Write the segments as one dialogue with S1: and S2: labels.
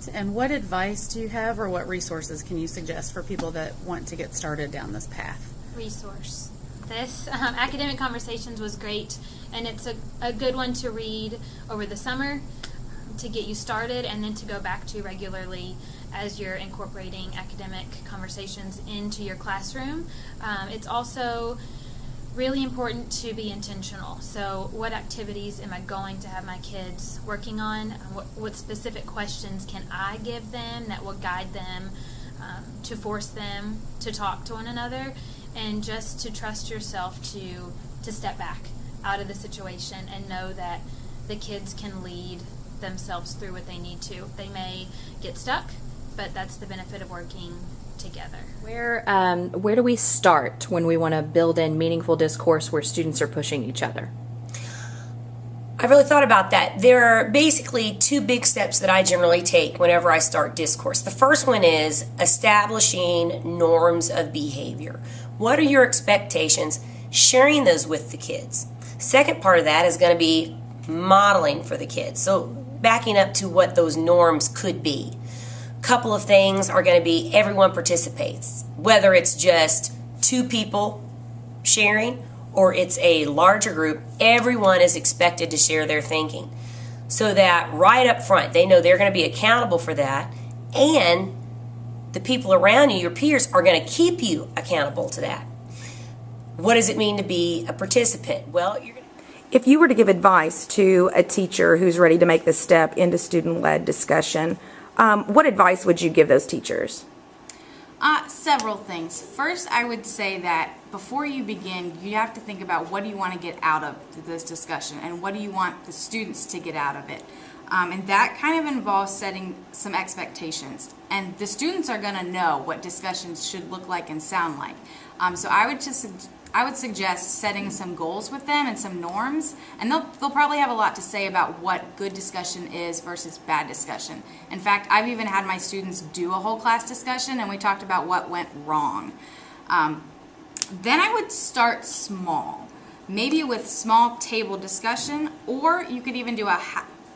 S1: great. And what advice do you have, or what resources can you suggest for people that want to get started down this path?
S2: Resource. This Academic Conversations was great, and it's a good one to read over the summer to get you started, and then to go back to regularly as you're incorporating academic conversations into your classroom. It's also really important to be intentional. So what activities am I going to have my kids working on? What specific questions can I give them that will guide them to force them to talk to one another, and just to trust yourself to step back out of the situation and know that the kids can lead themselves through what they need to. They may get stuck, but that's the benefit of working together.
S3: Where do we start when we want to build in meaningful discourse where students are pushing each other?
S4: I really thought about that. There are basically two big steps that I generally take whenever I start discourse. The first one is establishing norms of behavior. What are your expectations? Sharing those with the kids. Second part of that is going to be modeling for the kids. So backing up to what those norms could be. Couple of things are going to be everyone participates, whether it's just two people sharing or it's a larger group. Everyone is expected to share their thinking, so that right up front they know they're going to be accountable for that, and the people around you, your peers, are going to keep you accountable to that. What does it mean to be a participant? Well,
S5: if you were to give advice to a teacher who's ready to make the step into student-led discussion, what advice would you give those teachers?
S6: Several things. First, I would say that before you begin, you have to think about what do you want to get out of this discussion and what do you want the students to get out of it. And that kind of involves setting some expectations. And the students are going to know what discussions should look like and sound like. So I would suggest setting some goals with them and some norms, and they'll probably have a lot to say about what good discussion is versus bad discussion. In fact, I've even had my students do a whole class discussion, and we talked about what went wrong. Then I would start small, maybe with small table discussion, or you could even do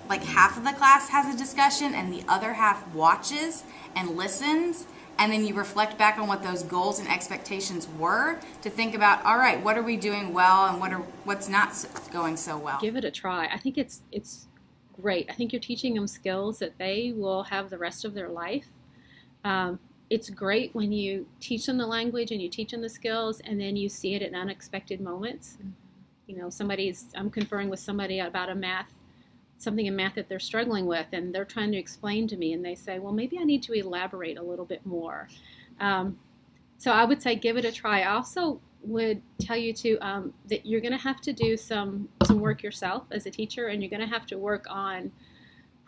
S6: like half of the class has a discussion and the other half watches and listens. And then you reflect back on what those goals and expectations were to think about, all right, what are we doing well and what's not going so well?
S7: Give it a try. I think it's great. I think you're teaching them skills that they will have the rest of their life. It's great when you teach them the language and you teach them the skills, and then you see it at unexpected moments. You know, I'm conferring with somebody about something in math that they're struggling with, and they're trying to explain to me, and they say, well, maybe I need to elaborate a little bit more. So I would say give it a try. I also would tell you that you're going to have to do some work yourself as a teacher, and you're going to have to work on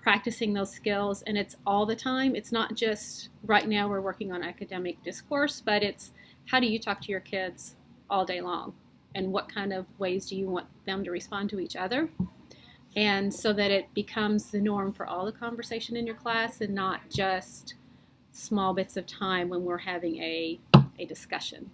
S7: practicing those skills, and it's all the time. It's not just right now we're working on academic discourse, but it's how do you talk to your kids all day long, and what kind of ways do you want them to respond to each other? And so that it becomes the norm for all the conversation in your class and not just small bits of time when we're having a discussion.